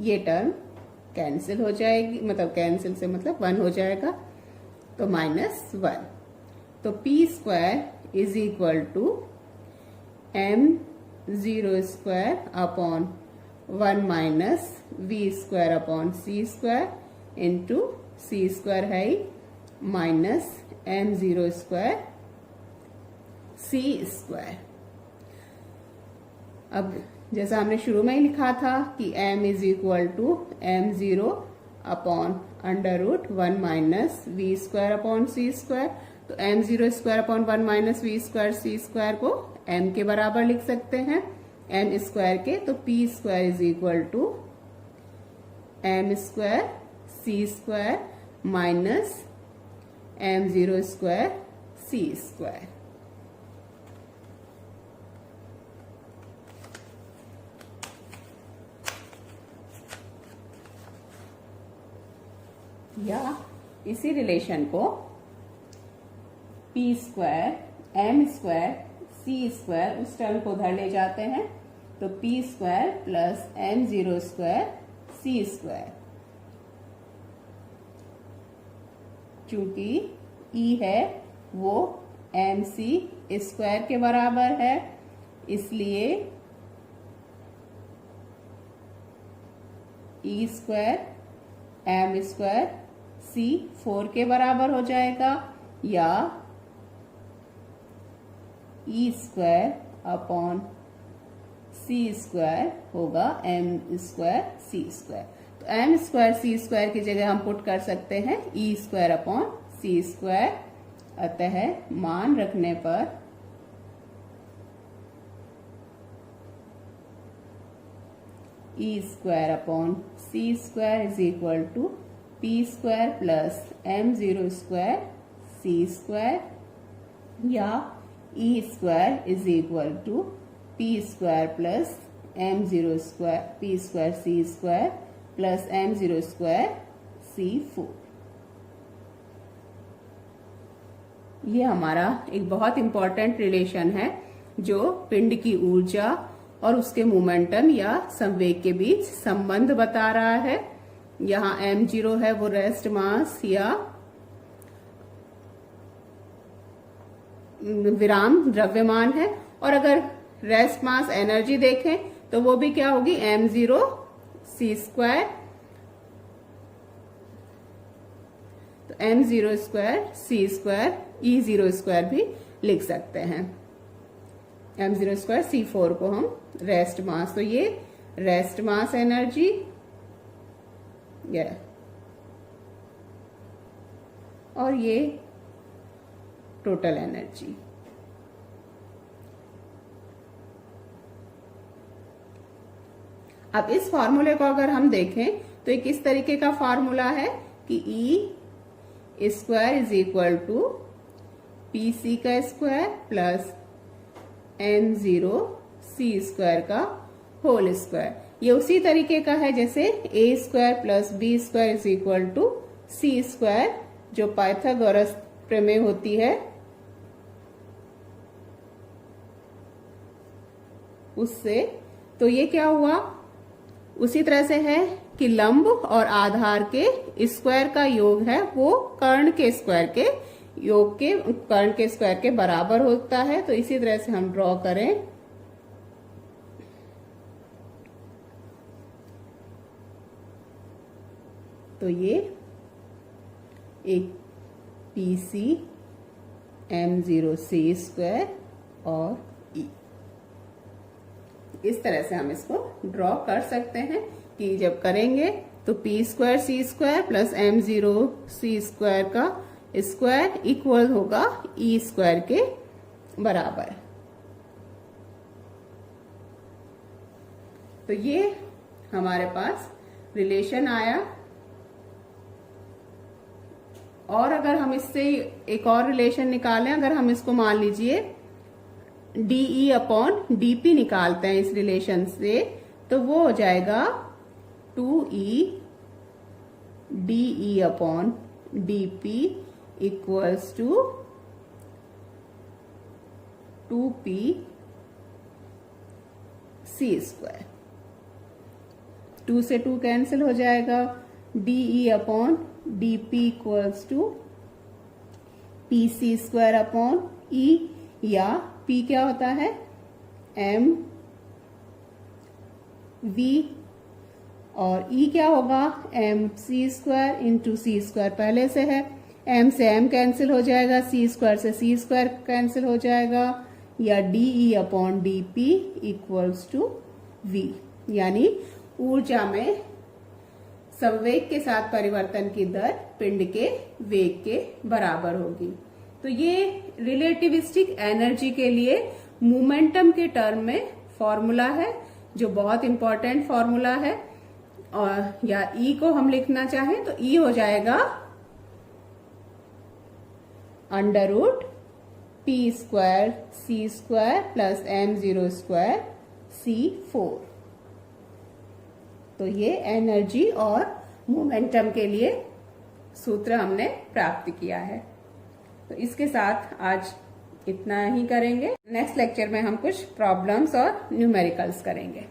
ये term cancel हो जाएगी, मतलब कैंसिल से मतलब 1 हो जाएगा, तो -1। तो P square is equal to m0 square upon 1 minus V square upon C square into C square है minus m0 square C square. अब जैसा हमने शुरू में ही लिखा था कि m is equal to m0 upon under root 1 minus V square upon C square. तो m0 square upon 1 minus V square C square को m के बराबर लिख सकते हैं m स्क्वायर के। तो p square is equal to m square C square minus m0 square C square. या इसी रिलेशन को P square M square C square उस टर्म को उधर ले जाते हैं, तो P square plus m0 square C square. चूंकि ई है वो एम सी स्क्वायर के बराबर है, इसलिए E square M square C 4 के बराबर हो जाएगा, या E square upon C square होगा एम स्क्वायर सी स्क्वायर। तो एम स्क्वायर सी स्क्वायर की जगह हम पुट कर सकते हैं E square upon C square. अतः मान रखने पर E square upon C square is equal to P square plus m0 square C square, या E square is equal to P square plus m0 square P square C square plus m0 square c4। ये हमारा एक बहुत important relation है जो पिंड की ऊर्जा और उसके मोमेंटम या संवेग के बीच संबंध बता रहा है। यहाँ m0 है वो रेस्ट मास या विराम द्रव्यमान है, और अगर रेस्ट मास एनर्जी देखें तो वो भी क्या होगी m0 c स्क्वायर। तो m0 square c square e0 square भी लिख सकते हैं। m0 स्क्वायर c4 को हम रेस्ट मास, तो ये रेस्ट मास एनर्जी और ये टोटल एनर्जी। अब इस फॉर्मूले को अगर हम देखें तो एक इस तरीके का फॉर्मूला है कि E square is equal to P C का square plus m0 C square का होल स्क्वायर। ये उसी तरीके का है जैसे A square plus B square is equal to C square, जो पाइथागोरस प्रमेय होती है उससे। तो ये क्या हुआ, उसी तरह से है कि लंब और आधार के स्क्वायर का योग है वो कर्ण के स्क्वायर के योग के कर्ण के स्क्वायर के बराबर होता है। तो इसी तरह से हम ड्रॉ करें तो ये एक P C m0 C square और ई, इस तरह से हम इसको ड्रॉ कर सकते हैं कि जब करेंगे तो P square C square plus m0 C square का स्क्वायर इक्वल होगा ई स्क्वायर के बराबर। तो ये हमारे पास रिलेशन आया। और अगर हम इससे एक और रिलेशन निकालें, अगर हम इसको मान लीजिए डीई अपॉन डीपी निकालते हैं इस रिलेशन से, तो वो हो जाएगा 2e D E upon D P equals to 2p C square. 2 से 2 कैंसिल हो जाएगा, dE upon dP equals to PC square upon E, या P क्या होता है m V, और E क्या होगा MC square into C square, पहले से है, M से M कैंसिल हो जाएगा, C स्क्वायर से C स्क्वायर कैंसिल हो जाएगा, या dE upon dP equals to V, यानी ऊर्जा में संवेग के साथ परिवर्तन की दर पिंड के वेग के बराबर होगी। तो ये रिलेटिविस्टिक एनर्जी के लिए मोमेंटम के टर्म में फॉर्मूला है, जो बहुत इंपॉर्टेंट फॉर्मूला है। और या E को हम लिखना चाहें तो E हो जाएगा under root P square C square plus M0 square C4। तो ये एनर्जी और मोमेंटम के लिए सूत्र हमने प्राप्त किया है। तो इसके साथ आज इतना ही करेंगे। नेक्स्ट लेक्चर में हम कुछ प्रॉब्लम्स और न्यूमेरिकल्स करेंगे।